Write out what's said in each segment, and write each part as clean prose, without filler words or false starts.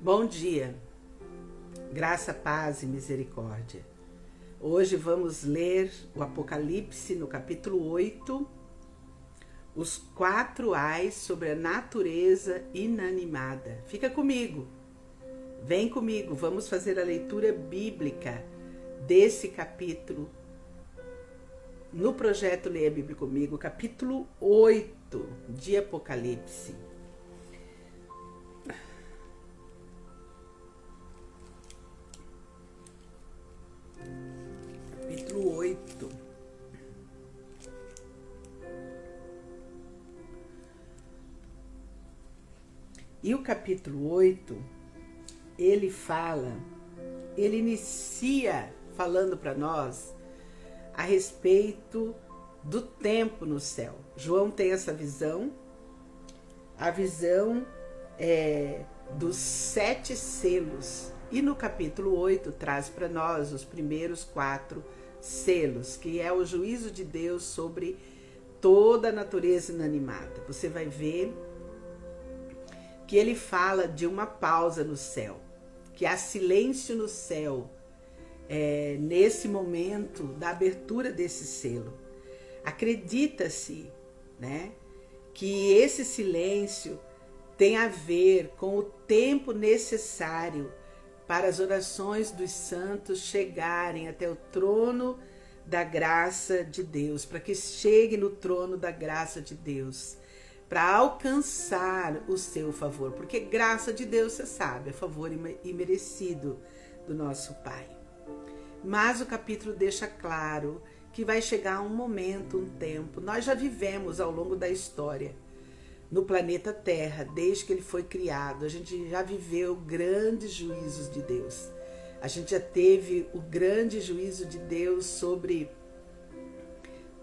Bom dia, graça, paz e misericórdia. Hoje vamos ler o Apocalipse no capítulo 8, os 4 ais sobre a natureza inanimada. Fica comigo, vem comigo, vamos fazer a leitura bíblica desse capítulo no projeto Leia a Bíblia Comigo, capítulo 8 de Apocalipse. Capítulo 8. E o capítulo 8, ele inicia falando para nós a respeito do tempo no céu. João tem essa visão, a visão dos 7 selos. E no capítulo 8 traz para nós os primeiros 4 selos, que é o juízo de Deus sobre toda a natureza inanimada. Você vai ver que ele fala de uma pausa no céu, que há silêncio no céu nesse momento da abertura desse selo. Acredita-se, né, que esse silêncio tem a ver com o tempo necessário para as orações dos santos chegarem até o trono da graça de Deus, para que chegue no trono da graça de Deus, para alcançar o seu favor, porque graça de Deus, você sabe, é favor imerecido do nosso Pai. Mas o capítulo deixa claro que vai chegar um momento, um tempo, nós já vivemos ao longo da história, no planeta Terra, desde que ele foi criado, a gente já viveu grandes juízos de Deus. A gente já teve o grande juízo de Deus sobre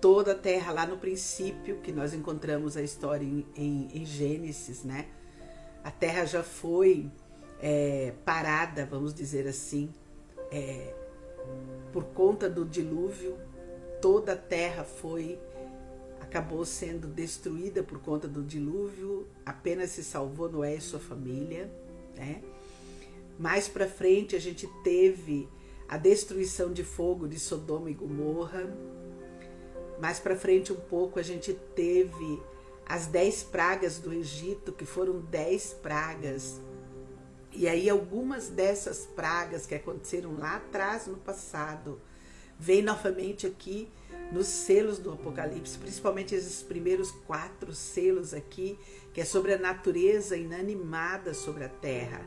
toda a Terra, lá no princípio, que nós encontramos a história em Gênesis, né? A Terra já foi parada, vamos dizer assim, por conta do dilúvio. Toda a Terra acabou sendo destruída por conta do dilúvio, apenas se salvou Noé e sua família, né? Mais para frente a gente teve a destruição de fogo de Sodoma e Gomorra. Mais para frente um pouco a gente teve as 10 pragas do Egito, que foram 10 pragas. E aí algumas dessas pragas que aconteceram lá atrás no passado, vem novamente aqui nos selos do Apocalipse, principalmente esses primeiros 4 selos aqui, que é sobre a natureza inanimada sobre a terra,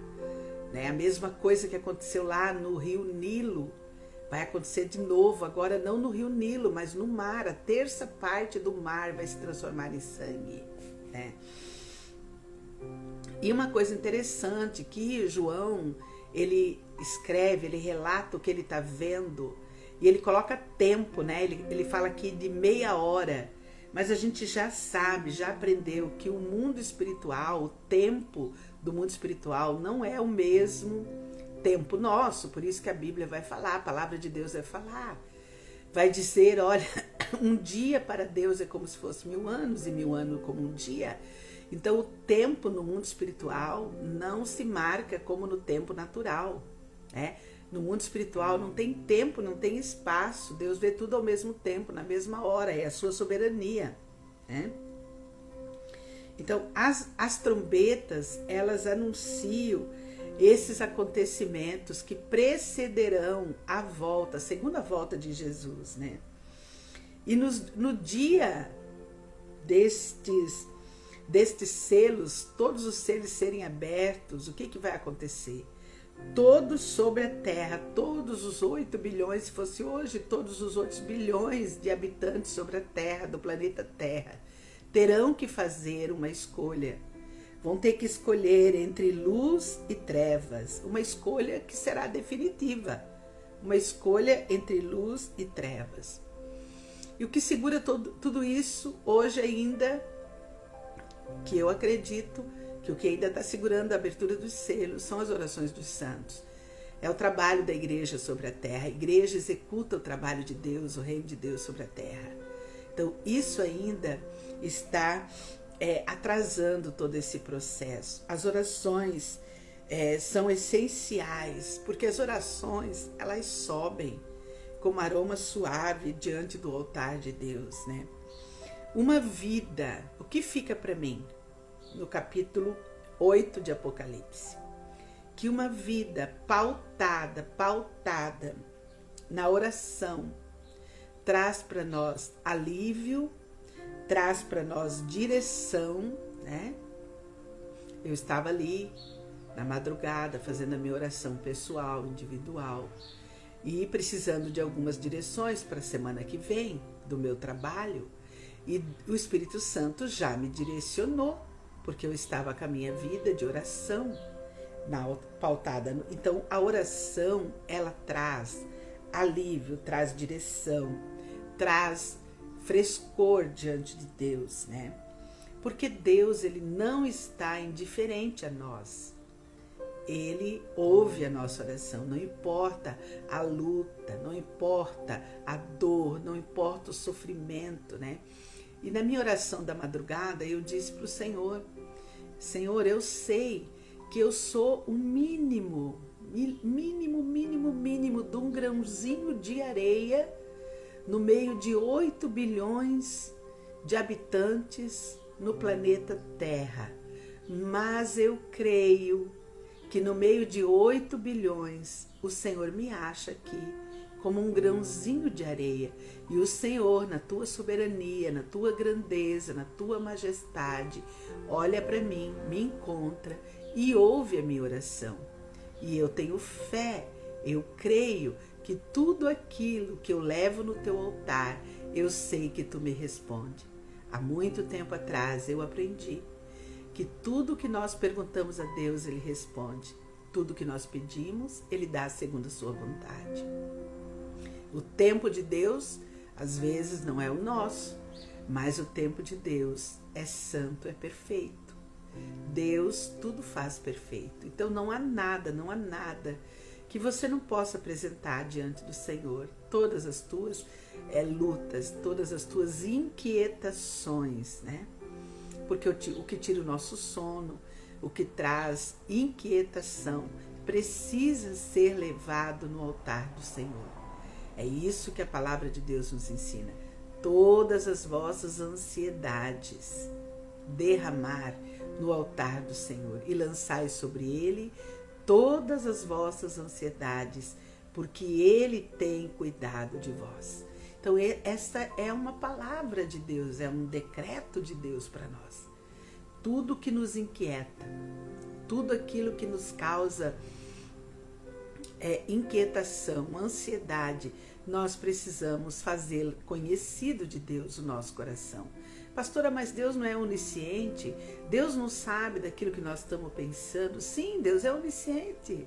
né? A mesma coisa que aconteceu lá no rio Nilo, vai acontecer de novo, agora não no rio Nilo, mas no mar. A terça parte do mar vai se transformar em sangue, né? E uma coisa interessante que João, ele escreve, ele relata o que ele está vendo, e ele coloca tempo, né? Ele fala aqui de meia hora, mas a gente já sabe, já aprendeu que o mundo espiritual, o tempo do mundo espiritual não é o mesmo tempo nosso, por isso que a Bíblia vai falar, a palavra de Deus vai falar. Vai dizer, olha, um dia para Deus é como se fosse 1000 anos, e 1000 anos como um dia. Então o tempo no mundo espiritual não se marca como no tempo natural, né? No mundo espiritual não tem tempo, não tem espaço. Deus vê tudo ao mesmo tempo, na mesma hora. É a sua soberania, né? Então, as trombetas, elas anunciam esses acontecimentos que precederão a segunda volta de Jesus, né? E no dia destes selos, todos os selos serem abertos, o que vai acontecer? Todos sobre a terra, todos os 8 bilhões, se fosse hoje, todos os outros bilhões de habitantes sobre a terra, do planeta Terra, terão que fazer uma escolha. Vão ter que escolher entre luz e trevas, uma escolha que será definitiva, uma escolha entre luz e trevas. E o que segura tudo isso hoje ainda, que eu acredito, que o que ainda está segurando a abertura dos selos são as orações dos santos. É o trabalho da igreja sobre a terra. A igreja executa o trabalho de Deus, o reino de Deus sobre a terra. Então, isso ainda está atrasando todo esse processo. As orações são essenciais, porque as orações, elas sobem como aroma suave diante do altar de Deus, né? Uma vida, o que fica para mim no capítulo 8 de Apocalipse? Que uma vida pautada na oração traz para nós alívio, traz para nós direção, né? Eu estava ali na madrugada fazendo a minha oração pessoal, individual, e precisando de algumas direções para a semana que vem do meu trabalho, e o Espírito Santo já me direcionou, porque eu estava com a minha vida de oração pautada. Então a oração, ela traz alívio, traz direção, traz frescor diante de Deus, né? Porque Deus, ele não está indiferente a nós. Ele ouve a nossa oração, não importa a luta, não importa a dor, não importa o sofrimento, né? E na minha oração da madrugada eu disse para o Senhor: Senhor, eu sei que eu sou o mínimo de um grãozinho de areia no meio de 8 bilhões de habitantes no planeta Terra. Mas eu creio que no meio de 8 bilhões o Senhor me acha aqui como um grãozinho de areia. E o Senhor, na tua soberania, na tua grandeza, na tua majestade, olha para mim, me encontra e ouve a minha oração. E eu tenho fé, eu creio que tudo aquilo que eu levo no teu altar, eu sei que tu me responde. Há muito tempo atrás eu aprendi que tudo que nós perguntamos a Deus, Ele responde. Tudo que nós pedimos, Ele dá segundo a sua vontade. O tempo de Deus, às vezes, não é o nosso, mas o tempo de Deus é santo, é perfeito. Deus tudo faz perfeito. Então não há nada que você não possa apresentar diante do Senhor. Todas as tuas lutas, todas as tuas inquietações, né? Porque o que tira o nosso sono, o que traz inquietação, precisa ser levado no altar do Senhor. É isso que a palavra de Deus nos ensina. Todas as vossas ansiedades derramar no altar do Senhor e lançai sobre Ele todas as vossas ansiedades, porque Ele tem cuidado de vós. Então essa é uma palavra de Deus, é um decreto de Deus para nós. Tudo que nos inquieta, tudo aquilo que nos causa inquietação, ansiedade, nós precisamos fazer conhecido de Deus o nosso coração. Pastora, mas Deus não é onisciente? Deus não sabe daquilo que nós estamos pensando? Sim, Deus é onisciente.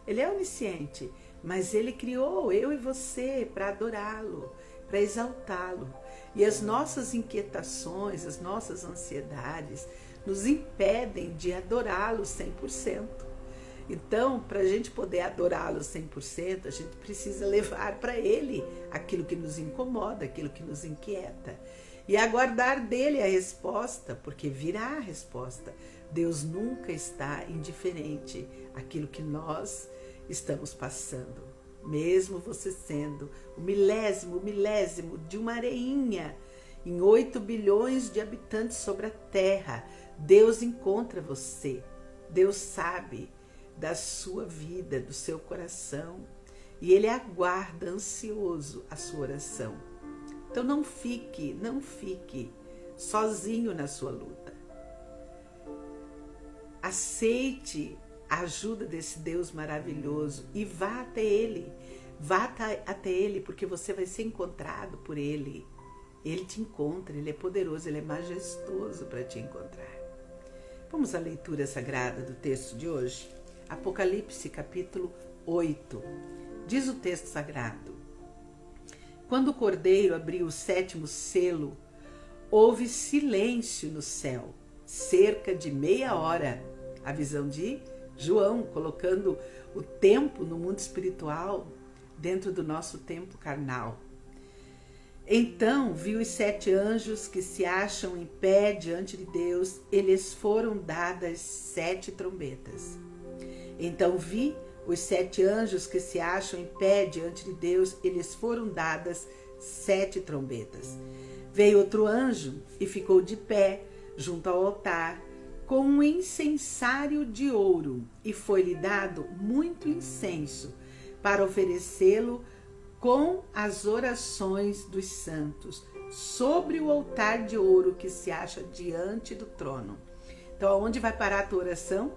Ele é onisciente, mas Ele criou eu e você para adorá-lo, para exaltá-lo. E as nossas inquietações, as nossas ansiedades nos impedem de adorá-lo 100%. Então, para a gente poder adorá-lo 100%, a gente precisa levar para Ele aquilo que nos incomoda, aquilo que nos inquieta. E aguardar dele a resposta, porque virá a resposta. Deus nunca está indiferente àquilo que nós estamos passando. Mesmo você sendo o milésimo de uma areinha em 8 bilhões de habitantes sobre a terra, Deus encontra você. Deus sabe da sua vida, do seu coração, e Ele aguarda ansioso a sua oração. Então não fique sozinho na sua luta. Aceite a ajuda desse Deus maravilhoso e vá até Ele. Vá até Ele, porque você vai ser encontrado por Ele. Ele te encontra, Ele é poderoso, Ele é majestoso para te encontrar. Vamos à leitura sagrada do texto de hoje? Apocalipse, capítulo 8. Diz o texto sagrado: quando o Cordeiro abriu o 7º selo, houve silêncio no céu, cerca de meia hora. A visão de João, colocando o tempo no mundo espiritual dentro do nosso tempo carnal. Então vi os 7 anjos que se acham em pé diante de Deus, eles foram dadas 7 trombetas. Então vi os 7 anjos que se acham em pé diante de Deus, e lhes foram dadas 7 trombetas. Veio outro anjo e ficou de pé junto ao altar, com um incensário de ouro, e foi-lhe dado muito incenso, para oferecê-lo com as orações dos santos, sobre o altar de ouro que se acha diante do trono. Então, aonde vai parar a tua oração?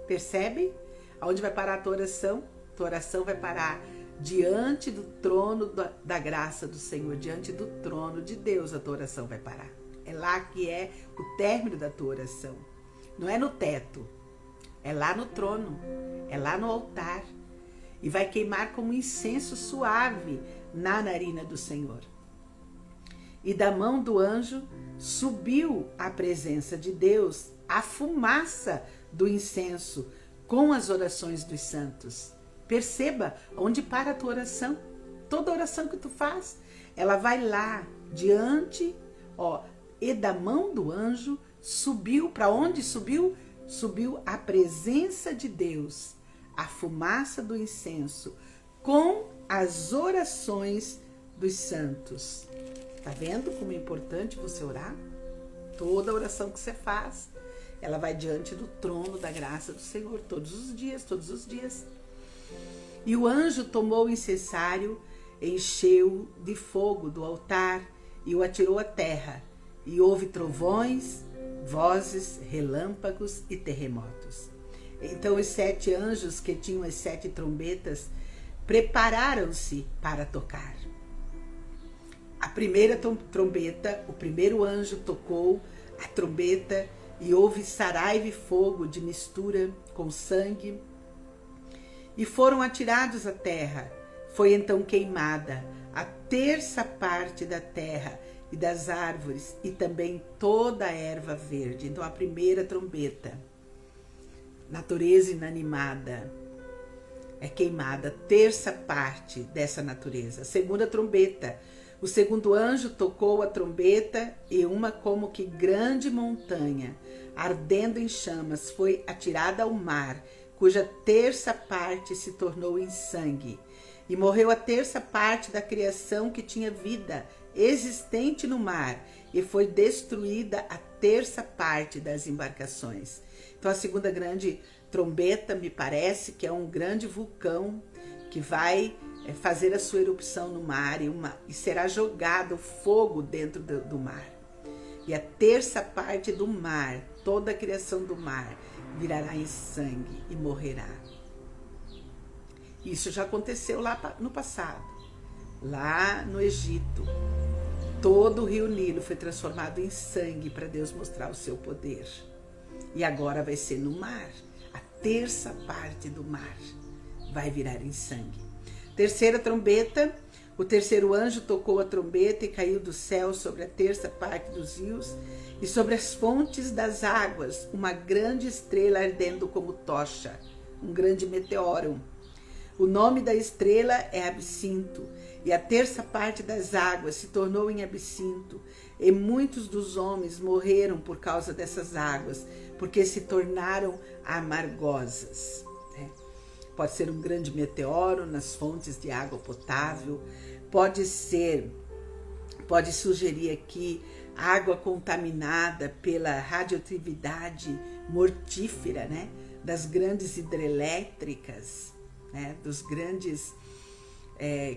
Percebe? Aonde vai parar a tua oração? Tua oração vai parar diante do trono da graça do Senhor, diante do trono de Deus a tua oração vai parar. É lá que é o término da tua oração. Não é no teto, é lá no trono, é lá no altar. E vai queimar como incenso suave na narina do Senhor. E da mão do anjo subiu à presença de Deus a fumaça do incenso com as orações dos santos. Perceba onde para a tua oração. Toda oração que tu faz, ela vai lá diante, e da mão do anjo subiu, para onde subiu? Subiu à presença de Deus, a fumaça do incenso, com as orações dos santos. Tá vendo como é importante você orar? Toda oração que você faz, ela vai diante do trono da graça do Senhor, todos os dias, todos os dias. E o anjo tomou o incensário, encheu de fogo do altar e o atirou à terra. E houve trovões, vozes, relâmpagos e terremotos. Então os 7 anjos que tinham as 7 trombetas prepararam-se para tocar. A primeira trombeta, o primeiro anjo tocou a trombeta e houve saraiva e fogo de mistura com sangue e foram atirados à terra. Foi então queimada a 1/3 da terra e das árvores e também toda a erva verde. Então a primeira trombeta, natureza inanimada, é queimada, 1/3 dessa natureza. A segunda trombeta, o segundo anjo tocou a trombeta e uma como que grande montanha, ardendo em chamas, foi atirada ao mar, cuja 1/3 se tornou em sangue. E morreu a 1/3 da criação que tinha vida existente no mar, e foi destruída a 1/3 das embarcações. Então a segunda grande trombeta, me parece que é um grande vulcão que vai fazer a sua erupção no mar e será jogado fogo dentro do mar. E a 1/3 do mar, toda a criação do mar, virará em sangue e morrerá. Isso já aconteceu lá no passado, lá no Egito. Todo o rio Nilo foi transformado em sangue para Deus mostrar o seu poder. E agora vai ser no mar. A 1/3 do mar vai virar em sangue. Terceira trombeta, o terceiro anjo tocou a trombeta e caiu do céu sobre a 1/3 dos rios e sobre as fontes das águas uma grande estrela ardendo como tocha, um grande meteoro. O nome da estrela é Absinto, e a 1/3 das águas se tornou em absinto, e muitos dos homens morreram por causa dessas águas, porque se tornaram amargosas. Pode ser um grande meteoro nas fontes de água potável, pode sugerir aqui água contaminada pela radioatividade mortífera, das grandes hidrelétricas, dos grandes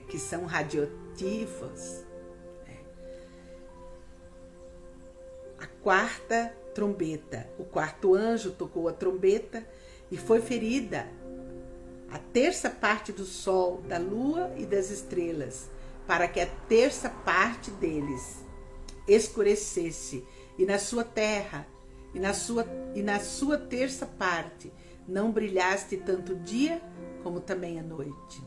que são radioativos. A quarta trombeta, o quarto anjo tocou a trombeta e foi ferida a 1/3 do sol, da lua e das estrelas, para que a 1/3 deles escurecesse, e na sua terra e na sua 1/3 não brilhaste tanto o dia como também a noite.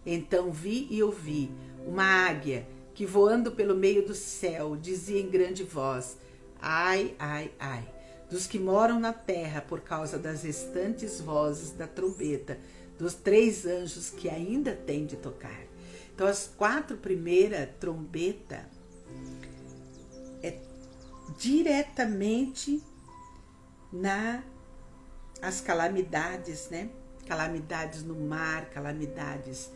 Então vi e ouvi uma águia que, voando pelo meio do céu, dizia em grande voz: ai, ai, ai, dos que moram na terra, por causa das restantes vozes da trombeta dos 3 anjos que ainda têm de tocar. Então as 4 primeiras trombetas é diretamente as calamidades, né? Calamidades no mar, calamidades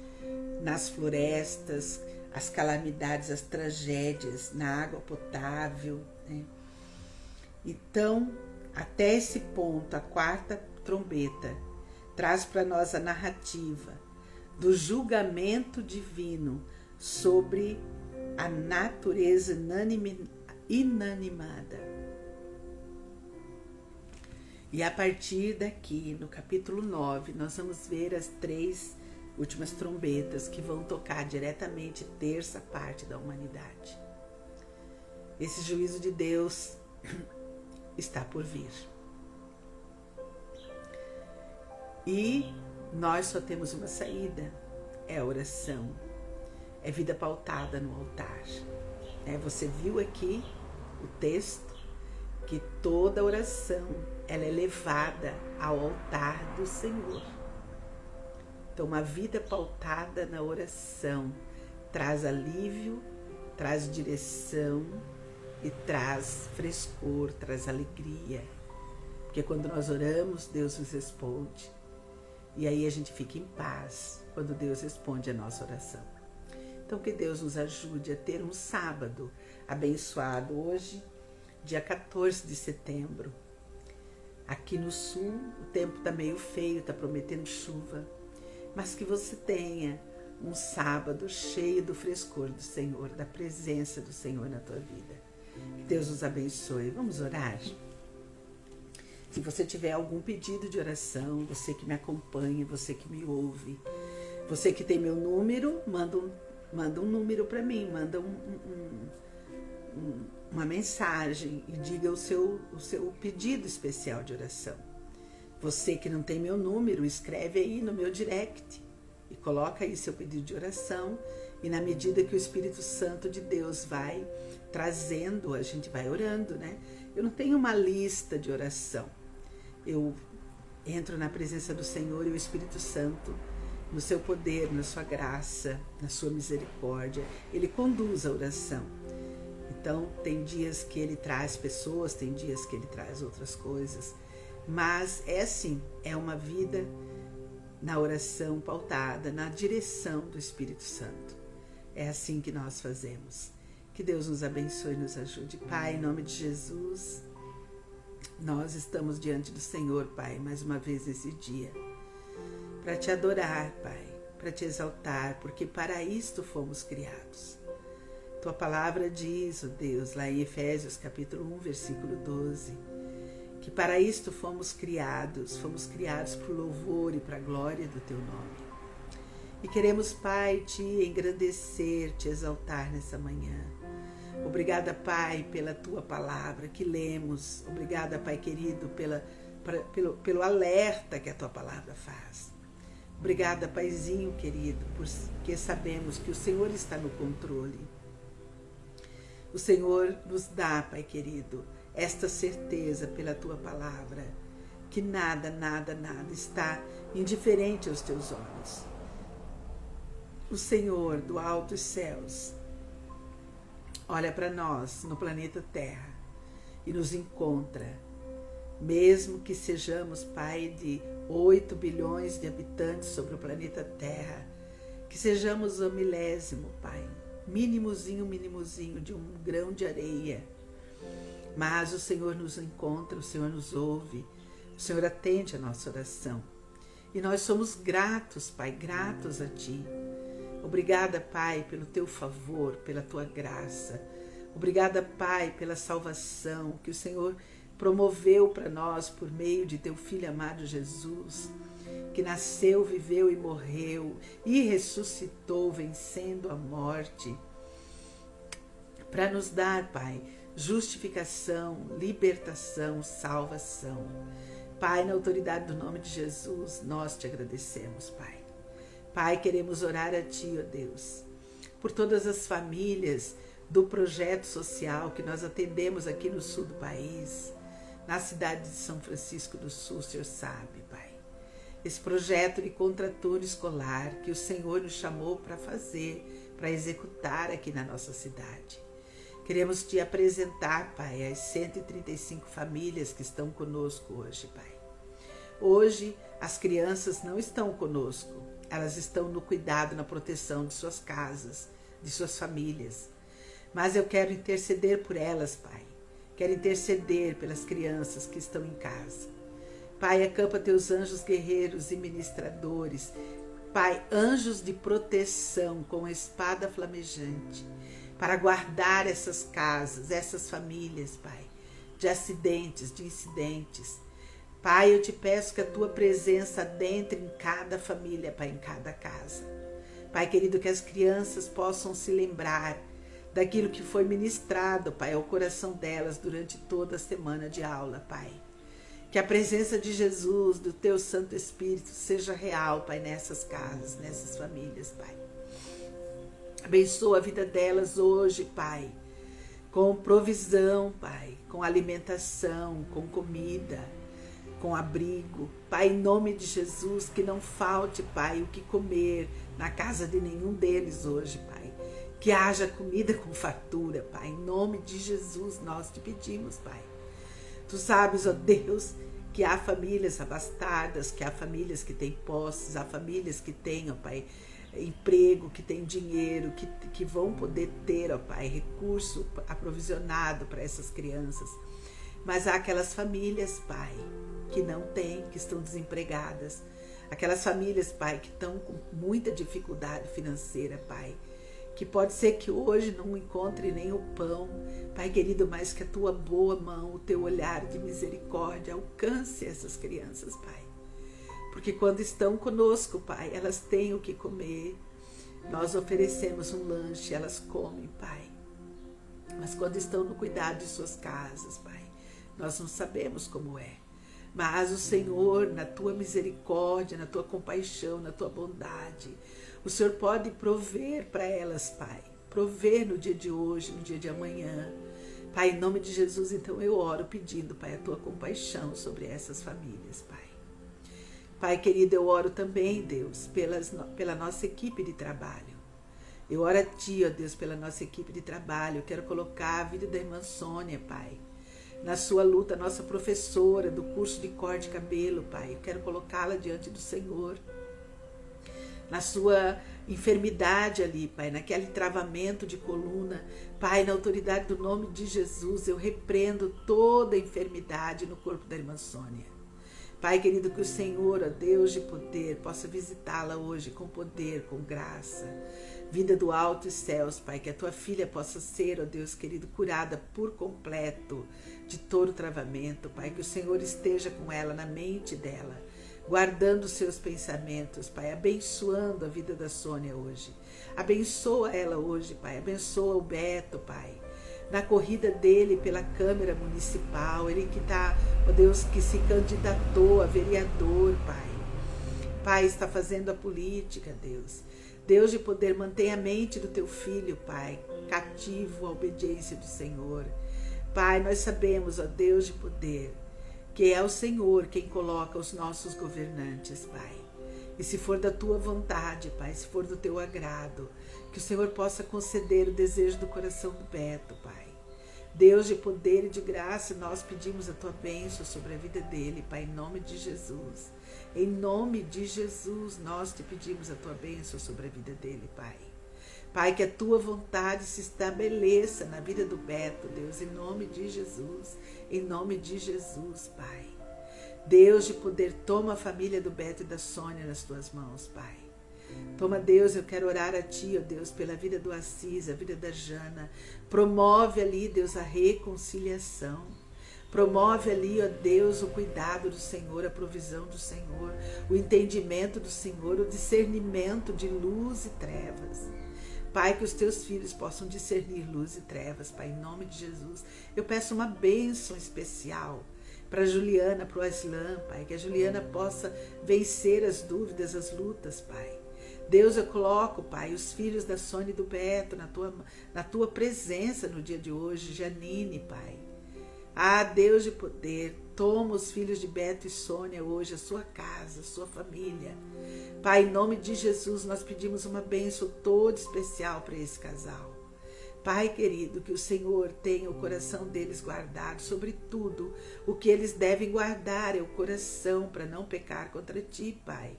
nas florestas, as calamidades, as tragédias na água potável, né? Então, até esse ponto, a quarta trombeta traz para nós a narrativa do julgamento divino sobre a natureza inanimada. E a partir daqui, no capítulo 9, nós vamos ver as 3 últimas trombetas que vão tocar diretamente a terça parte da humanidade. Esse juízo de Deus está por vir. E nós só temos uma saída, é a oração, é vida pautada no altar. Você viu aqui o texto que toda oração ela é levada ao altar do Senhor. Então, uma vida pautada na oração traz alívio, traz direção e traz frescor, traz alegria. Porque quando nós oramos, Deus nos responde. E aí a gente fica em paz quando Deus responde a nossa oração. Então, que Deus nos ajude a ter um sábado abençoado hoje, dia 14 de setembro. Aqui no sul, o tempo está meio feio, está prometendo chuva, mas que você tenha um sábado cheio do frescor do Senhor, da presença do Senhor na tua vida. Que Deus nos abençoe. Vamos orar? Se você tiver algum pedido de oração, você que me acompanha, você que me ouve, você que tem meu número, manda um número para mim, manda uma mensagem e diga o seu pedido especial de oração. Você que não tem meu número, escreve aí no meu direct e coloca aí seu pedido de oração, e na medida que o Espírito Santo de Deus vai trazendo, a gente vai orando, né? Eu não tenho uma lista de oração. Eu entro na presença do Senhor e o Espírito Santo, no seu poder, na sua graça, na sua misericórdia, ele conduz a oração. Então, tem dias que ele traz pessoas, tem dias que ele traz outras coisas, mas é assim, é uma vida na oração pautada, na direção do Espírito Santo. É assim que nós fazemos. Que Deus nos abençoe e nos ajude. Pai, em nome de Jesus, nós estamos diante do Senhor, Pai, mais uma vez esse dia, para te adorar, Pai, para te exaltar, porque para isto fomos criados. Tua palavra diz, ó Deus, lá em Efésios capítulo 1, versículo 12, que para isto fomos criados por louvor e para a glória do teu nome. E queremos, Pai, te engrandecer, te exaltar nessa manhã. Obrigada, Pai, pela tua palavra que lemos. Obrigada, Pai querido, pelo alerta que a tua palavra faz. Obrigada, Paizinho querido, porque sabemos que o Senhor está no controle. O Senhor nos dá, Pai querido, esta certeza pela tua palavra, que nada está indiferente aos teus olhos. O Senhor do altos céus olha para nós no planeta Terra e nos encontra, mesmo que sejamos, Pai, de 8 bilhões de habitantes sobre o planeta Terra, que sejamos o milésimo, Pai, mínimozinho de um grão de areia, mas o Senhor nos encontra, o Senhor nos ouve, o Senhor atende a nossa oração. E nós somos gratos, Pai, gratos a Ti. Obrigada, Pai, pelo Teu favor, pela Tua graça. Obrigada, Pai, pela salvação que o Senhor promoveu para nós por meio de Teu Filho amado Jesus, que nasceu, viveu e morreu e ressuscitou, vencendo a morte, para nos dar, Pai, justificação, libertação, salvação. Pai, na autoridade do nome de Jesus, nós te agradecemos, Pai. Pai, queremos orar a Ti, ó Deus, por todas as famílias do projeto social que nós atendemos aqui no sul do país, na cidade de São Francisco do Sul, o Senhor sabe, Pai. Esse projeto de contraturno escolar que o Senhor nos chamou para fazer, para executar aqui na nossa cidade. Queremos Te apresentar, Pai, as 135 famílias que estão conosco hoje, Pai. Hoje, as crianças não estão conosco. Elas estão no cuidado, na proteção de suas casas, de suas famílias. Mas eu quero interceder por elas, Pai. Quero interceder pelas crianças que estão em casa. Pai, acampa teus anjos guerreiros e ministradores. Pai, anjos de proteção com espada flamejante, para guardar essas casas, essas famílias, Pai, de acidentes, de incidentes. Pai, eu te peço que a tua presença adentre em cada família, Pai, em cada casa. Pai querido, que as crianças possam se lembrar daquilo que foi ministrado, Pai, ao coração delas durante toda a semana de aula, Pai. Que a presença de Jesus, do teu Santo Espírito, seja real, Pai, nessas casas, nessas famílias, Pai. Abençoa a vida delas hoje, Pai, com provisão, Pai, com alimentação, com comida, com abrigo. Pai, em nome de Jesus, que não falte, Pai, o que comer na casa de nenhum deles hoje, Pai. Que haja comida com fartura, Pai. Em nome de Jesus, nós te pedimos, Pai. Tu sabes, ó Deus, que há famílias abastadas, que há famílias que têm posses, há famílias que têm, ó Pai, emprego, que têm dinheiro, que vão poder ter, ó Pai, recurso aprovisionado para essas crianças. Mas há aquelas famílias, Pai, que não têm, que estão desempregadas. Aquelas famílias, Pai, que estão com muita dificuldade financeira, Pai. Que pode ser que hoje não encontre nem o pão, Pai querido, mas que a tua boa mão, o teu olhar de misericórdia alcance essas crianças, Pai. Porque quando estão conosco, Pai, elas têm o que comer. Nós oferecemos um lanche, elas comem, Pai. Mas quando estão no cuidado de suas casas, Pai, nós não sabemos como é. Mas o Senhor, na tua misericórdia, na tua compaixão, na tua bondade, o Senhor pode prover para elas, Pai. Prover no dia de hoje, no dia de amanhã. Pai, em nome de Jesus, então eu oro pedindo, Pai, a tua compaixão sobre essas famílias, Pai. Pai querido, eu oro também, Deus, pela nossa equipe de trabalho. Eu oro a Ti, ó Deus, pela nossa equipe de trabalho. Eu quero colocar a vida da irmã Sônia, Pai, na sua luta, nossa professora do curso de corte de cabelo, Pai. Eu quero colocá-la diante do Senhor. Na sua enfermidade ali, Pai, naquele travamento de coluna, Pai, na autoridade do nome de Jesus, eu repreendo toda a enfermidade no corpo da irmã Sônia. Pai querido, que o Senhor, ó Deus de poder, possa visitá-la hoje com poder, com graça, vinda do alto e céus, Pai, que a tua filha possa ser, ó Deus querido, curada por completo de todo travamento, Pai, que o Senhor esteja com ela, na mente dela, guardando os seus pensamentos, Pai, abençoando a vida da Sônia hoje. Abençoa ela hoje, Pai, abençoa o Beto, Pai, na corrida dele pela Câmara Municipal, ele que está, ó Deus, que se candidatou a vereador, Pai. Pai, está fazendo a política, Deus. Deus de poder, mantém a mente do teu filho, Pai, cativo à obediência do Senhor. Pai, nós sabemos, ó Deus de poder, que é o Senhor quem coloca os nossos governantes, Pai. E se for da tua vontade, Pai, se for do teu agrado, que o Senhor possa conceder o desejo do coração do Beto, Pai. Deus de poder e de graça, nós pedimos a tua bênção sobre a vida dele, Pai, em nome de Jesus. Em nome de Jesus, nós te pedimos a tua bênção sobre a vida dele, Pai. Pai, que a tua vontade se estabeleça na vida do Beto, Deus, em nome de Jesus. Em nome de Jesus, Pai. Deus de poder, toma a família do Beto e da Sônia nas tuas mãos, Pai. Toma, Deus, eu quero orar a Ti, ó Deus, pela vida do Assis, a vida da Jana. Promove ali, Deus, a reconciliação. Promove ali, ó Deus, o cuidado do Senhor, a provisão do Senhor, o entendimento do Senhor, o discernimento de luz e trevas. Pai, que os teus filhos possam discernir luz e trevas, Pai, em nome de Jesus. Eu peço uma bênção especial para a Juliana, para o Aslan, Pai, que a Juliana possa vencer as dúvidas, as lutas, Pai. Deus, eu coloco, Pai, os filhos da Sônia e do Beto na tua presença no dia de hoje, Janine, Pai. Ah, Deus de poder, toma os filhos de Beto e Sônia hoje, a sua casa, a sua família. Pai, em nome de Jesus, nós pedimos uma bênção toda especial para esse casal. Pai querido, que o Senhor tenha o coração deles guardado, sobretudo o que eles devem guardar é o coração para não pecar contra Ti, Pai.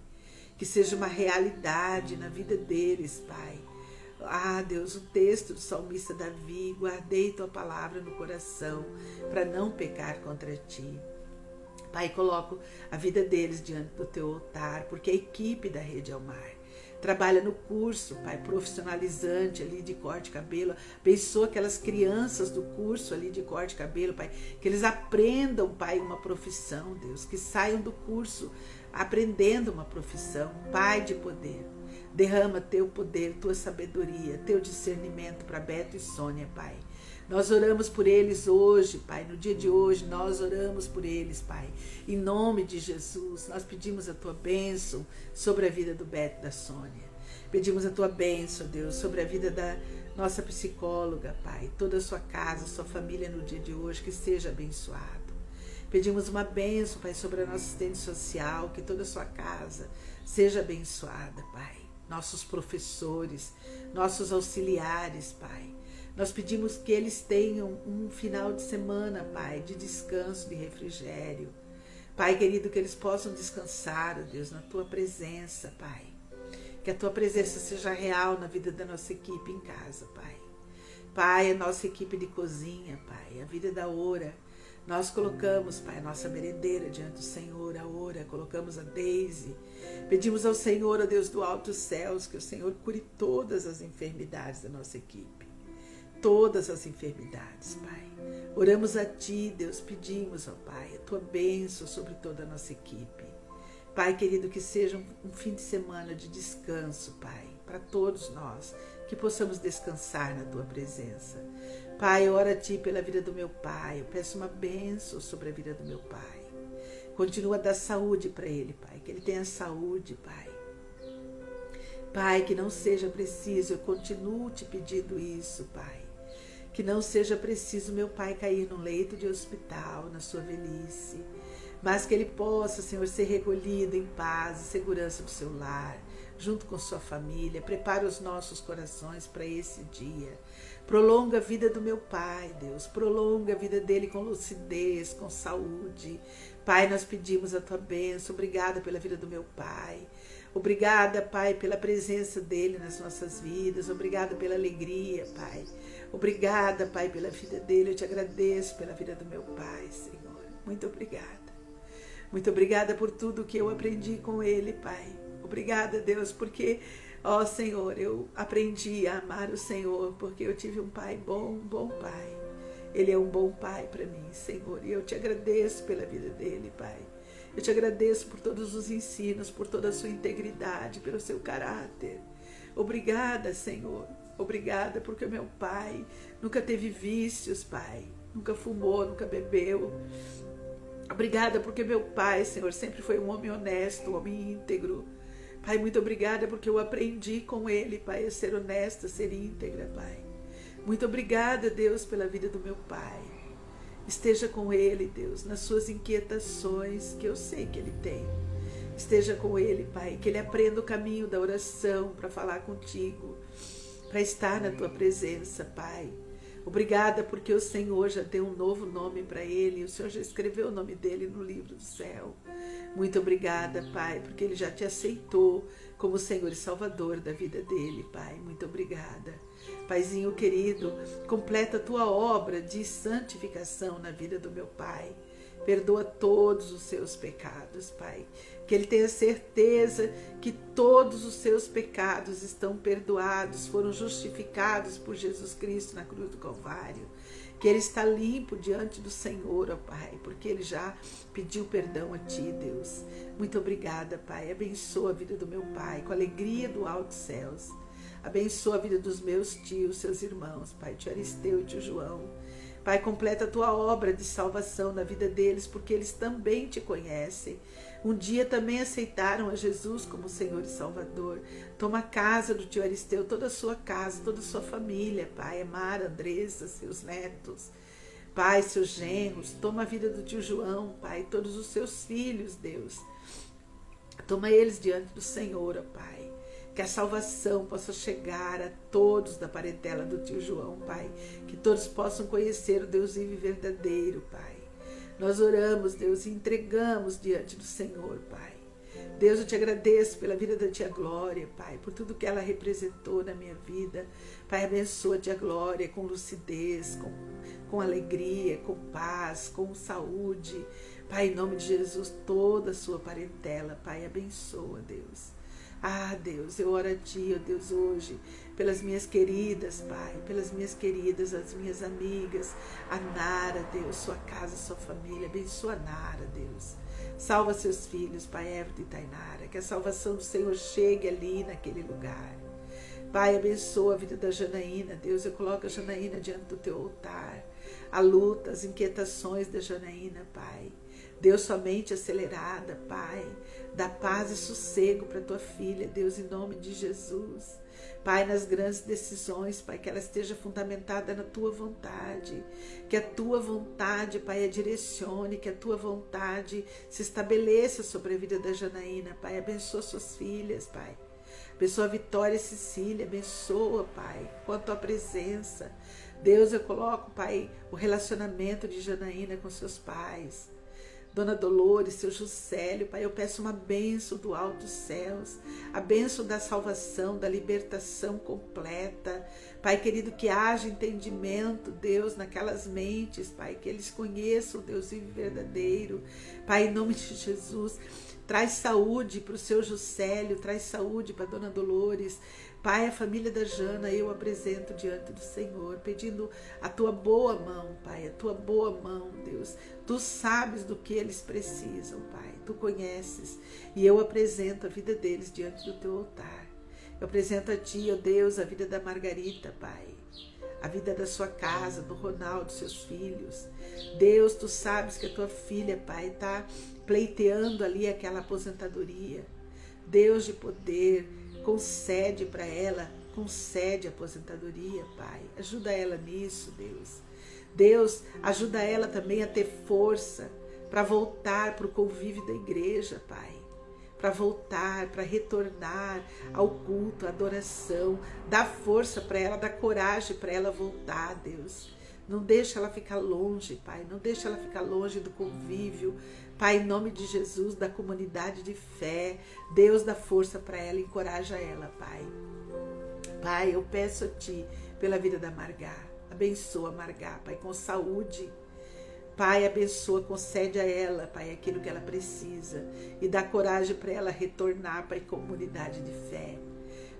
Que seja uma realidade na vida deles, Pai. Ah, Deus, o texto do salmista Davi, guardei Tua palavra no coração para não pecar contra Ti. Pai, coloco a vida deles diante do Teu altar, porque a equipe da Rede Ao Mar trabalha no curso, Pai, profissionalizante ali de corte de cabelo. Abençoa aquelas crianças do curso ali de corte de cabelo, Pai, que eles aprendam, Pai, uma profissão, Deus, que saiam do curso aprendendo uma profissão. Pai de poder, derrama Teu poder, Tua sabedoria, Teu discernimento para Beto e Sônia, Pai. Nós oramos por eles hoje, Pai, no dia de hoje, nós oramos por eles, Pai. Em nome de Jesus, nós pedimos a Tua bênção sobre a vida do Beto e da Sônia. Pedimos a Tua bênção, Deus, sobre a vida da nossa psicóloga, Pai. Toda a sua casa, sua família no dia de hoje, que seja abençoado. Pedimos uma bênção, Pai, sobre a nossa assistente social, que toda a sua casa seja abençoada, Pai. Nossos professores, nossos auxiliares, Pai. Nós pedimos que eles tenham um final de semana, Pai, de descanso, de refrigério. Pai querido, que eles possam descansar, ó Deus, na Tua presença, Pai. Que a Tua presença seja real na vida da nossa equipe em casa, Pai. Pai, a nossa equipe de cozinha, Pai, a vida da Ora. Nós colocamos, Pai, a nossa merendeira diante do Senhor, a Ora, colocamos a Deise. Pedimos ao Senhor, ó Deus do alto céus, que o Senhor cure todas as enfermidades da nossa equipe. Todas as enfermidades, Pai. Oramos a Ti, Deus, pedimos, ó Pai, a Tua bênção sobre toda a nossa equipe. Pai querido, que seja um fim de semana de descanso, Pai, para todos nós, que possamos descansar na Tua presença. Pai, eu oro a Ti pela vida do meu pai, eu peço uma bênção sobre a vida do meu pai. Continua a dar saúde para ele, Pai, que ele tenha saúde, Pai. Pai, que não seja preciso, eu continuo te pedindo isso, Pai. Que não seja preciso meu pai cair num leito de hospital, na sua velhice, mas que ele possa, Senhor, ser recolhido em paz e segurança do seu lar, junto com sua família. Prepara os nossos corações para esse dia. Prolonga a vida do meu pai, Deus. Prolonga a vida dele com lucidez, com saúde. Pai, nós pedimos a Tua bênção. Obrigada pela vida do meu pai. Obrigada, Pai, pela presença dele nas nossas vidas. Obrigada pela alegria, Pai. Obrigada, Pai, pela vida dele. Eu te agradeço pela vida do meu pai, Senhor. Muito obrigada. Muito obrigada por tudo que eu aprendi com ele, Pai. Obrigada, Deus, porque, ó Senhor, eu aprendi a amar o Senhor, porque eu tive um pai bom, um bom pai. Ele é um bom pai para mim, Senhor, e eu te agradeço pela vida dele, Pai. Eu te agradeço por todos os ensinos, por toda a sua integridade, pelo seu caráter. Obrigada, Senhor. Obrigada porque meu pai nunca teve vícios, Pai. Nunca fumou, nunca bebeu. Obrigada porque meu pai, Senhor, sempre foi um homem honesto, um homem íntegro. Pai, muito obrigada porque eu aprendi com ele, Pai, a ser honesta, a ser íntegra, Pai. Muito obrigada, Deus, pela vida do meu pai. Esteja com ele, Deus, nas suas inquietações, que eu sei que ele tem. Esteja com ele, Pai, que ele aprenda o caminho da oração para falar contigo, para estar na Tua presença, Pai. Obrigada porque o Senhor já deu um novo nome para ele, o Senhor já escreveu o nome dele no livro do céu. Muito obrigada, Pai, porque ele já te aceitou como Senhor e Salvador da vida dele, Pai. Muito obrigada. Paizinho querido, completa a Tua obra de santificação na vida do meu pai. Perdoa todos os seus pecados, Pai. Que ele tenha certeza que todos os seus pecados estão perdoados, foram justificados por Jesus Cristo na cruz do Calvário. Que ele está limpo diante do Senhor, ó Pai, porque ele já pediu perdão a Ti, Deus. Muito obrigada, Pai. Abençoa a vida do meu pai com a alegria do alto céus. Abençoa a vida dos meus tios, seus irmãos, Pai, tio Aristeu e tio João. Pai, completa a Tua obra de salvação na vida deles, porque eles também Te conhecem. Um dia também aceitaram a Jesus como Senhor e Salvador. Toma a casa do tio Aristeu, toda a sua casa, toda a sua família, Pai, Mara, Andressa, seus netos, Pai, seus genros. Toma a vida do tio João, Pai, todos os seus filhos, Deus. Toma eles diante do Senhor, ó Pai. Que a salvação possa chegar a todos da parentela do tio João, Pai. Que todos possam conhecer o Deus vivo e verdadeiro, Pai. Nós oramos, Deus, e entregamos diante do Senhor, Pai. Deus, eu te agradeço pela vida da tia Glória, Pai, por tudo que ela representou na minha vida. Pai, abençoa a tia Glória com lucidez, com alegria, com paz, com saúde. Pai, em nome de Jesus, toda a sua parentela, Pai, abençoa, Deus. Ah, Deus, eu oro a Ti, ó Deus, hoje, pelas minhas queridas, Pai, pelas minhas queridas, as minhas amigas, a Nara, Deus, sua casa, sua família, abençoa a Nara, Deus. Salva seus filhos, Pai, Everton e Tainara, que a salvação do Senhor chegue ali naquele lugar. Pai, abençoa a vida da Janaína, Deus, eu coloco a Janaína diante do Teu altar, a luta, as inquietações da Janaína, Pai. Deus, somente acelerada, Pai, dá paz e sossego para tua filha, Deus, em nome de Jesus. Pai, nas grandes decisões, Pai, que ela esteja fundamentada na tua vontade, que a tua vontade, Pai, a direcione, que a tua vontade se estabeleça sobre a vida da Janaína, Pai, abençoa suas filhas, Pai, abençoa a Vitória e Cecília, abençoa, Pai, com a tua presença. Deus, eu coloco, Pai, o relacionamento de Janaína com seus pais, Dona Dolores, seu Juscelio, Pai, eu peço uma bênção do alto dos céus, a bênção da salvação, da libertação completa. Pai querido, que haja entendimento, Deus, naquelas mentes, Pai, que eles conheçam o Deus vivo e verdadeiro. Pai, em nome de Jesus, traz saúde para o seu Juscelio, traz saúde para a Dona Dolores. Pai, a família da Jana, eu apresento diante do Senhor, pedindo a tua boa mão, Pai, a tua boa mão, Deus. Tu sabes do que eles precisam, Pai, tu conheces, e eu apresento a vida deles diante do teu altar. Eu apresento a ti, ó Deus, a vida da Margarita, Pai, a vida da sua casa, do Ronaldo, seus filhos. Deus, tu sabes que a tua filha, Pai, está pleiteando ali aquela aposentadoria. Deus de poder, concede para ela, concede a aposentadoria, Pai. Ajuda ela nisso, Deus. Deus, ajuda ela também a ter força para voltar para o convívio da igreja, Pai. Para voltar, para retornar ao culto, à adoração. Dá força para ela, dá coragem para ela voltar, Deus. Não deixa ela ficar longe, Pai. Não deixa ela ficar longe do convívio. Pai, em nome de Jesus, da comunidade de fé. Deus dá força para ela, encoraja ela, Pai. Pai, eu peço a Ti pela vida da Margá. Abençoa a Margá, Pai, com saúde. Pai, abençoa, concede a ela, Pai, aquilo que ela precisa. E dá coragem para ela retornar, Pai, comunidade de fé.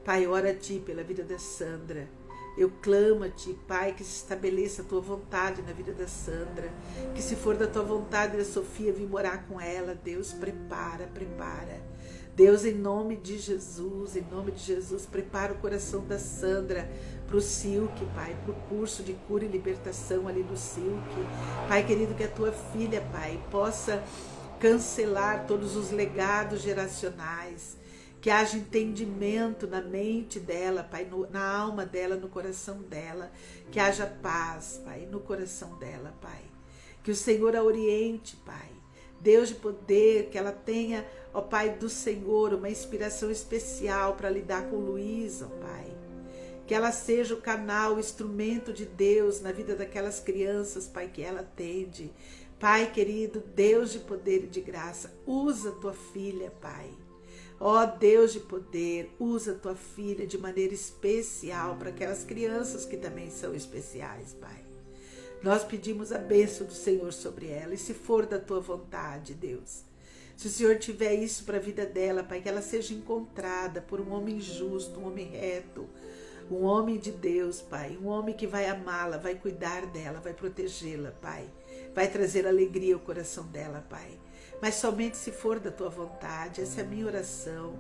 Pai, ora a Ti pela vida da Sandra. Eu clamo a Ti, Pai, que se estabeleça a Tua vontade na vida da Sandra. Que se for da Tua vontade a Sofia vir morar com ela, Deus, prepara. Deus, em nome de Jesus, prepara o coração da Sandra para o Silk, Pai, para o curso de cura e libertação ali do Silk. Pai querido, que a Tua filha, Pai, possa cancelar todos os legados geracionais. Que haja entendimento na mente dela, Pai, na alma dela, no coração dela. Que haja paz, Pai, no coração dela, Pai. Que o Senhor a oriente, Pai. Deus de poder, que ela tenha, ó Pai do Senhor, uma inspiração especial para lidar com o Luiz, ó Pai. Que ela seja o canal, o instrumento de Deus na vida daquelas crianças, Pai, que ela atende. Pai querido, Deus de poder e de graça, usa tua filha, Pai. Ó Deus de poder, usa tua filha de maneira especial para aquelas crianças que também são especiais, Pai. Nós pedimos a bênção do Senhor sobre ela, e se for da tua vontade, Deus, se o Senhor tiver isso para a vida dela, Pai, que ela seja encontrada por um homem justo, um homem reto, um homem de Deus, Pai, um homem que vai amá-la, vai cuidar dela, vai protegê-la, Pai, vai trazer alegria ao coração dela, Pai. Mas somente se for da tua vontade. Essa é a minha oração,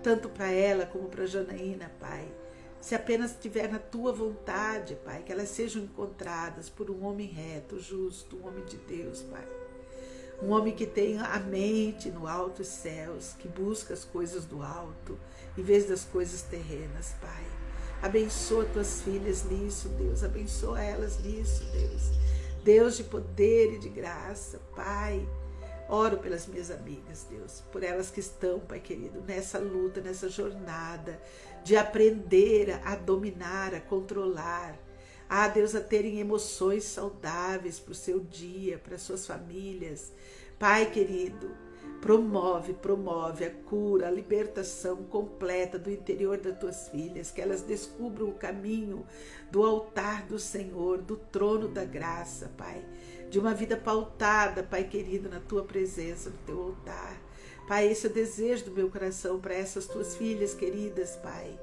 tanto para ela como para a Janaína, Pai. Se apenas estiver na tua vontade, Pai, que elas sejam encontradas por um homem reto, justo, um homem de Deus, Pai. Um homem que tenha a mente no alto dos céus, que busca as coisas do alto, em vez das coisas terrenas, Pai. Abençoa tuas filhas nisso, Deus. Abençoa elas nisso, Deus. Deus de poder e de graça, Pai. Oro pelas minhas amigas, Deus, por elas que estão, Pai querido, nessa luta, nessa jornada de aprender a dominar, a controlar, Deus, a terem emoções saudáveis para o seu dia, para suas famílias. Pai querido, promove a cura, a libertação completa do interior das tuas filhas, que elas descubram o caminho do altar do Senhor, do trono da graça, Pai, de uma vida pautada, Pai querido, na tua presença, no teu altar. Pai, esse é o desejo do meu coração para essas tuas filhas queridas, Pai.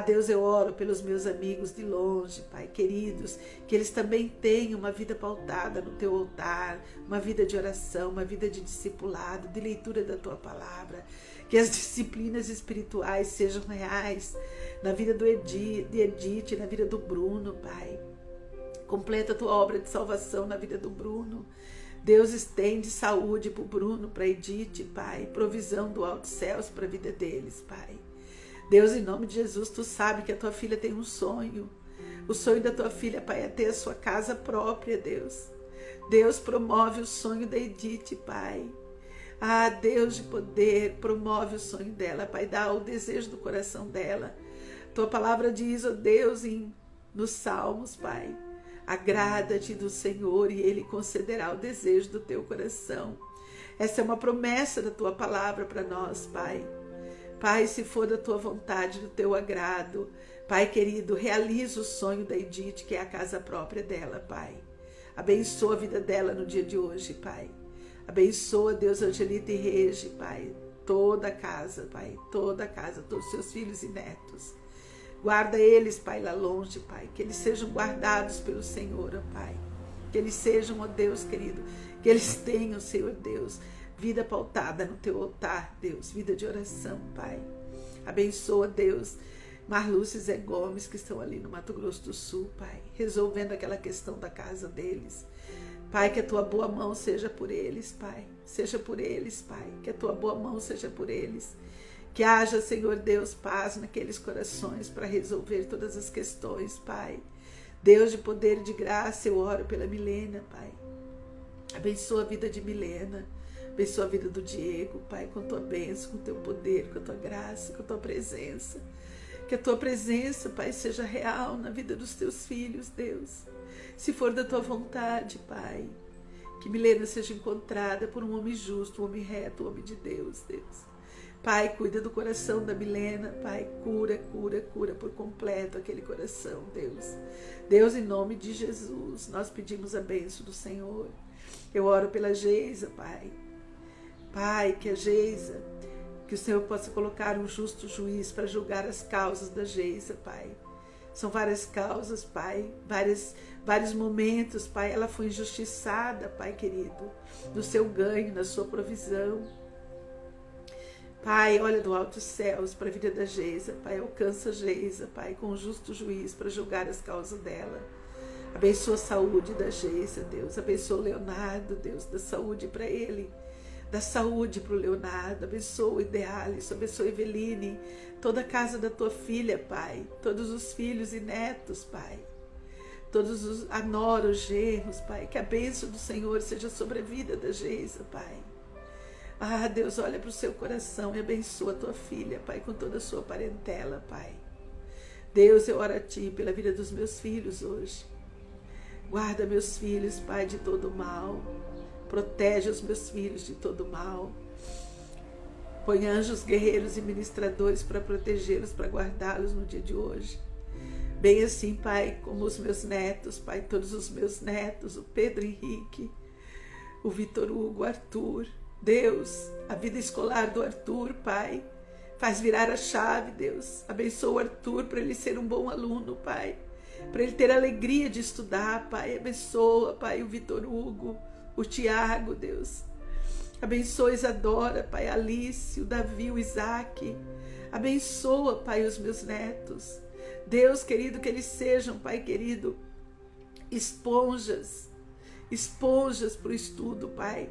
Deus, eu oro pelos meus amigos de longe, Pai, queridos, que eles também tenham uma vida pautada no teu altar, uma vida de oração, uma vida de discipulado, de leitura da tua palavra, que as disciplinas espirituais sejam reais na vida de Edith, na vida do Bruno, Pai. Completa a tua obra de salvação na vida do Bruno. Deus, estende saúde para o Bruno, para Edith, Pai, provisão do alto céus para a vida deles, Pai. Deus, em nome de Jesus, tu sabe que a tua filha tem um sonho. O sonho da tua filha, Pai, é ter a sua casa própria, Deus. Deus, promove o sonho da Edith, Pai. Deus de poder, promove o sonho dela, Pai, dá o desejo do coração dela. Tua palavra diz, Deus, nos Salmos, Pai, agrada-te do Senhor e Ele concederá o desejo do teu coração. Essa é uma promessa da tua palavra para nós, Pai. Pai, se for da tua vontade, do teu agrado, Pai querido, realiza o sonho da Edith, que é a casa própria dela, Pai. Abençoa a vida dela no dia de hoje, Pai. Abençoa, Deus, Angelita e Regi, Pai. Toda a casa, Pai, toda a casa, todos os seus filhos e netos. Guarda eles, Pai, lá longe, Pai. Que eles sejam guardados pelo Senhor, Pai. Que eles sejam, Deus querido, que eles tenham, Senhor Deus, vida pautada no teu altar, Deus, vida de oração, Pai. Abençoa, Deus, Marluce e Zé Gomes, que estão ali no Mato Grosso do Sul, Pai, resolvendo aquela questão da casa deles. Pai, que a tua boa mão seja por eles, Pai. Seja por eles, Pai. Que a tua boa mão seja por eles. Que haja, Senhor Deus, paz naqueles corações para resolver todas as questões, Pai. Deus de poder e de graça, eu oro pela Milena, Pai. Abençoa a vida de Milena. Abençoa a vida do Diego, Pai, com a tua bênção, com o teu poder, com a tua graça, com a tua presença. Que a tua presença, Pai, seja real na vida dos teus filhos, Deus. Se for da tua vontade, Pai, que Milena seja encontrada por um homem justo, um homem reto, um homem de Deus, Deus. Pai, cuida do coração da Milena, Pai, cura por completo aquele coração, Deus. Deus, em nome de Jesus, nós pedimos a bênção do Senhor. Eu oro pela Geisa, Pai. Pai, que a Geisa, que o Senhor possa colocar um justo juiz para julgar as causas da Geisa, Pai. São várias causas, Pai, vários momentos, Pai, ela foi injustiçada, Pai querido, no seu ganho, na sua provisão. Pai, olha do alto céus para a vida da Geisa, Pai, alcança a Geisa, Pai, com um justo juiz para julgar as causas dela. Abençoa a saúde da Geisa, Deus, abençoa o Leonardo, Deus, dá saúde para ele. Dá saúde para o Leonardo, abençoa o Idealis, abençoa a Eveline, toda a casa da tua filha, Pai, todos os filhos e netos, Pai, todos os anoros, genros, Pai, que a bênção do Senhor seja sobre a vida da Geisa, Pai. Deus, olha para o seu coração e abençoa a tua filha, Pai, com toda a sua parentela, Pai. Deus, eu oro a Ti pela vida dos meus filhos hoje. Guarda meus filhos, Pai, de todo mal. Protege os meus filhos de todo mal. Põe anjos guerreiros e ministradores para protegê-los, para guardá-los no dia de hoje. Bem assim, Pai, como os meus netos, Pai, todos os meus netos, o Pedro Henrique, o Vitor Hugo, o Arthur. Deus, a vida escolar do Arthur, Pai, faz virar a chave, Deus. Abençoa o Arthur para ele ser um bom aluno, Pai. Para ele ter alegria de estudar, Pai. Abençoa, Pai, o Vitor Hugo, o Tiago, Deus. Abençoa a Isadora, Pai, a Alice, o Davi, o Isaac. Abençoa, Pai, os meus netos. Deus, querido, que eles sejam, Pai, querido, esponjas para o estudo, Pai.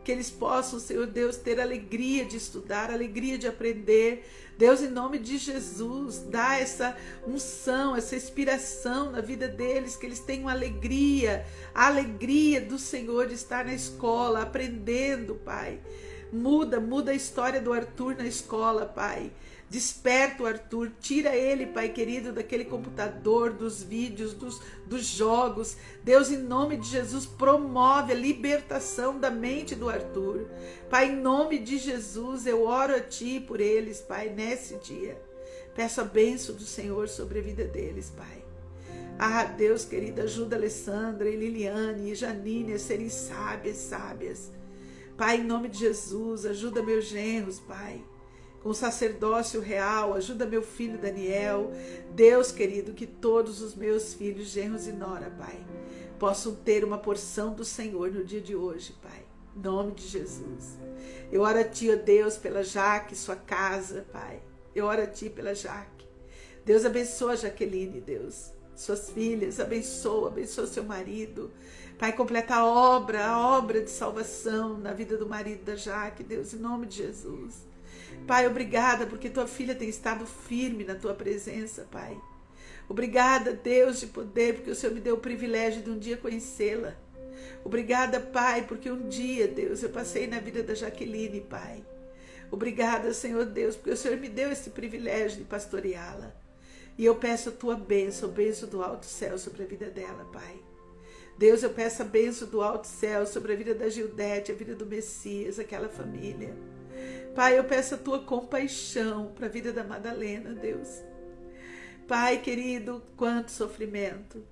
que eles possam, Senhor Deus, ter alegria de estudar, alegria de aprender. Deus, em nome de Jesus, dá essa unção, essa inspiração na vida deles, que eles tenham alegria, a alegria do Senhor de estar na escola, aprendendo, Pai. Muda a história do Arthur na escola, Pai. Desperta o Arthur, tira ele, Pai querido, daquele computador, dos vídeos, dos jogos. Deus, em nome de Jesus, promove a libertação da mente do Arthur. Pai, em nome de Jesus, eu oro a Ti por eles, Pai, nesse dia. Peço a bênção do Senhor sobre a vida deles, Pai. Ah, Deus querido, ajuda a Alessandra e Liliane e Janine a serem sábias. Pai, em nome de Jesus, ajuda meus genros, Pai, com o sacerdócio real, ajuda meu filho Daniel. Deus querido, que todos os meus filhos, genros e nora, Pai, possam ter uma porção do Senhor no dia de hoje, Pai, em nome de Jesus. Eu oro a Ti, ó Deus, pela Jaque, sua casa, Pai. Eu oro a Ti pela Jaque. Deus, abençoa a Jaqueline, Deus, suas filhas, abençoa seu marido. Pai, completa a obra de salvação na vida do marido da Jaque, Deus, em nome de Jesus. Pai, obrigada porque Tua filha tem estado firme na Tua presença, Pai. Obrigada, Deus de poder, porque o Senhor me deu o privilégio de um dia conhecê-la. Obrigada, Pai, porque um dia, Deus, eu passei na vida da Jaqueline, Pai. Obrigada, Senhor Deus, porque o Senhor me deu esse privilégio de pastoreá-la. E eu peço a Tua bênção, bênção do alto céu sobre a vida dela, Pai. Deus, eu peço a bênção do alto céu sobre a vida da Gildete, a vida do Messias, aquela família. Pai, eu peço a Tua compaixão para a vida da Madalena, Deus. Pai querido, quanto sofrimento.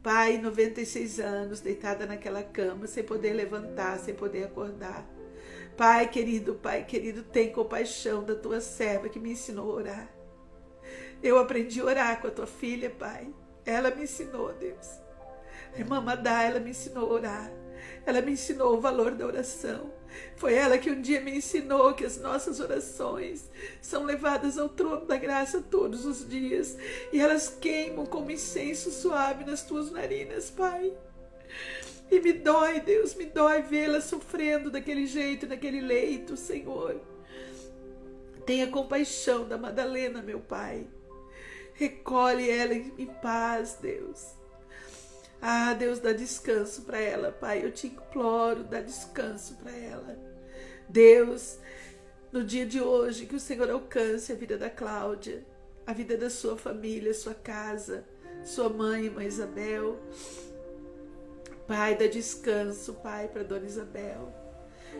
Pai, 96 anos, deitada naquela cama, sem poder levantar, sem poder acordar. Pai querido, tem compaixão da Tua serva que me ensinou a orar. Eu aprendi a orar com a Tua filha, Pai. Ela me ensinou, Deus. A irmã Madá, ela me ensinou a orar. Ela me ensinou o valor da oração. Foi ela que um dia me ensinou que as nossas orações são levadas ao trono da graça todos os dias. E elas queimam como incenso suave nas Tuas narinas, Pai. E me dói, Deus, me dói vê-la sofrendo daquele jeito, naquele leito, Senhor. Tenha compaixão da Madalena, meu Pai. Recolhe ela em paz, Deus. Ah, Deus, dá descanso para ela, Pai. Eu Te imploro, dá descanso para ela. Deus, no dia de hoje, que o Senhor alcance a vida da Cláudia, a vida da sua família, sua casa, sua mãe, Irmã Isabel. Pai, dá descanso, Pai, para Dona Isabel.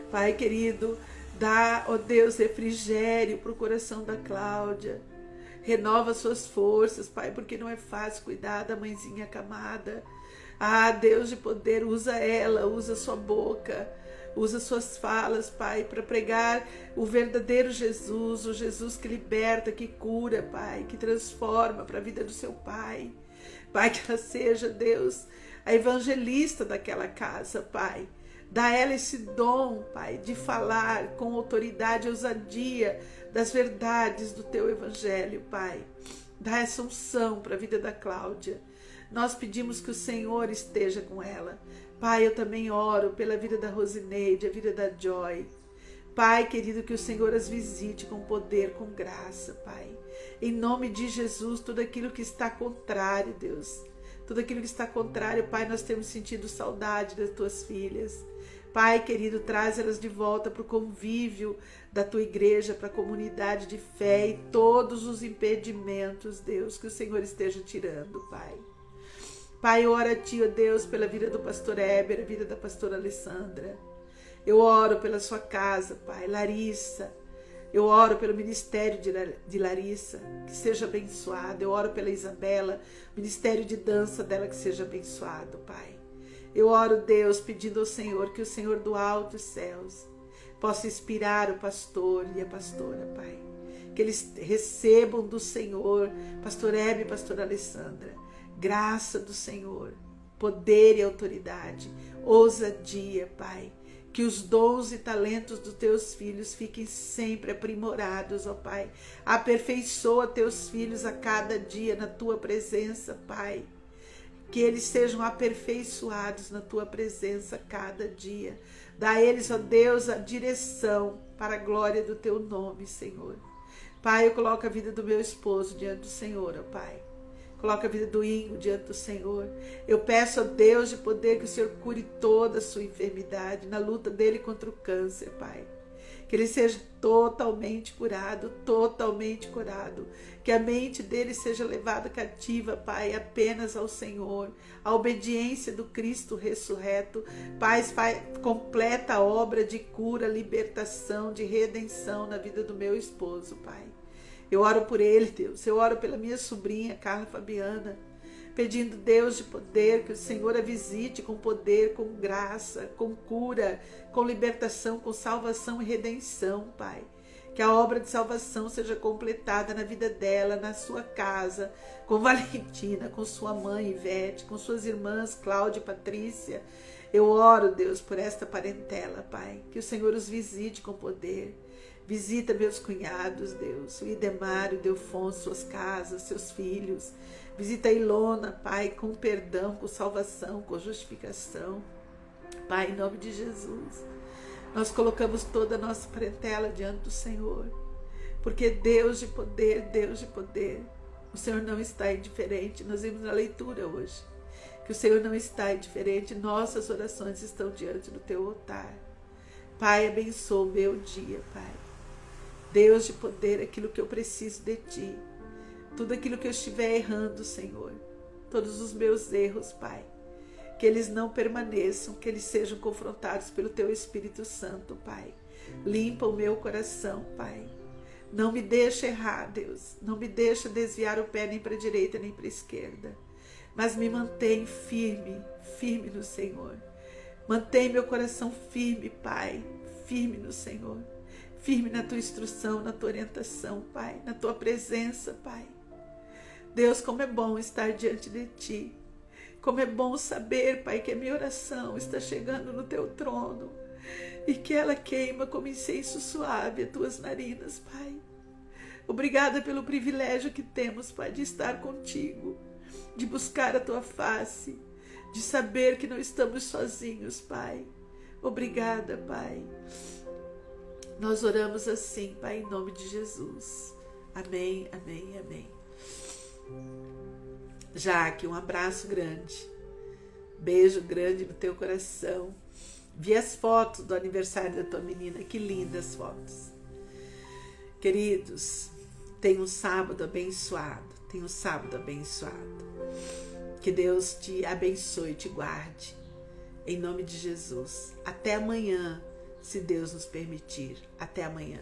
Pai querido, dá, ó Deus, refrigério para o coração da Cláudia. Renova suas forças, Pai, porque não é fácil cuidar da mãezinha acamada. Ah, Deus de poder, usa ela, usa sua boca, usa suas falas, Pai, para pregar o verdadeiro Jesus, o Jesus que liberta, que cura, Pai, que transforma para a vida do seu Pai. Pai, que ela seja, Deus, a evangelista daquela casa, Pai. Dá a ela esse dom, Pai, de falar com autoridade e ousadia das verdades do Teu Evangelho, Pai. Dá essa unção para a vida da Cláudia. Nós pedimos que o Senhor esteja com ela. Pai, eu também oro pela vida da Rosineide, a vida da Joy. Pai querido, que o Senhor as visite com poder, com graça, Pai. Em nome de Jesus, tudo aquilo que está contrário, Deus. Tudo aquilo que está contrário, Pai, nós temos sentido saudade das Tuas filhas. Pai querido, traz elas de volta para o convívio da Tua igreja, para a comunidade de fé e todos os impedimentos, Deus, que o Senhor esteja tirando, Pai. Pai, eu oro a Ti, ó Deus, pela vida do pastor Éber, a vida da pastora Alessandra. Eu oro pela sua casa, Pai, Larissa. Eu oro pelo ministério de Larissa, que seja abençoado. Eu oro pela Isabela, ministério de dança dela, que seja abençoado, Pai. Eu oro, Deus, pedindo ao Senhor que o Senhor do alto dos céus possa inspirar o pastor e a pastora, Pai. Que eles recebam do Senhor, pastor Hebe e pastora Alessandra, graça do Senhor, poder e autoridade, ousadia, Pai. Que os dons e talentos dos Teus filhos fiquem sempre aprimorados, ó Pai. Aperfeiçoa Teus filhos a cada dia na Tua presença, Pai. que eles sejam aperfeiçoados na tua presença cada dia. Dá a eles, ó Deus, a direção para a glória do teu nome, Senhor. Pai, eu coloco a vida do meu esposo diante do Senhor, ó Pai. Coloca a vida do Ingo diante do Senhor. Eu peço a Deus de poder que o Senhor cure toda a sua enfermidade na luta dele contra o câncer, Pai. Que ele seja totalmente curado, totalmente curado. Que a mente dele seja levada cativa, Pai, apenas ao Senhor. A obediência do Cristo ressurreto. Pai, completa a obra de cura, libertação, de redenção na vida do meu esposo, Pai. Eu oro por ele, Deus. Eu oro pela minha sobrinha, Carla Fabiana, pedindo, Deus, de poder, que o Senhor a visite com poder, com graça, com cura, com libertação, com salvação e redenção, Pai. Que a obra de salvação seja completada na vida dela, na sua casa, com Valentina, com sua mãe Ivete, com suas irmãs Cláudia e Patrícia. Eu oro, Deus, por esta parentela, Pai. Que o Senhor os visite com poder. Visita meus cunhados, Deus, o Idemar, o Delfonso, suas casas, seus filhos. Visita a Ilona, Pai, com perdão, com salvação, com justificação. Pai, em nome de Jesus, nós colocamos toda a nossa parentela diante do Senhor. Porque Deus de poder, o Senhor não está indiferente. Nós vimos na leitura hoje que o Senhor não está indiferente. Nossas orações estão diante do teu altar. Pai, abençoa o meu dia, Pai. Deus de poder, aquilo que eu preciso de Ti. Tudo aquilo que eu estiver errando, Senhor. Todos os meus erros, Pai. Que eles não permaneçam, que eles sejam confrontados pelo Teu Espírito Santo, Pai. Limpa o meu coração, Pai. Não me deixa errar, Deus. Não me deixa desviar o pé nem para a direita nem para a esquerda. Mas me mantém firme, firme no Senhor. Mantém meu coração firme, Pai. Firme no Senhor. Firme na Tua instrução, na Tua orientação, Pai. Na Tua presença, Pai. Deus, como é bom estar diante de Ti. Como é bom saber, Pai, que a minha oração está chegando no Teu trono. E que ela queima como incenso suave as Tuas narinas, Pai. Obrigada pelo privilégio que temos, Pai, de estar contigo. De buscar a Tua face. De saber que não estamos sozinhos, Pai. Obrigada, Pai. Nós oramos assim, Pai, em nome de Jesus. Amém, amém, amém. Jaque, um abraço grande. Beijo grande no teu coração. Vi as fotos do aniversário da tua menina. Que lindas fotos. Queridos, tenha um sábado abençoado. Tenha um sábado abençoado. Que Deus te abençoe e te guarde. Em nome de Jesus. Até amanhã, se Deus nos permitir. Até amanhã.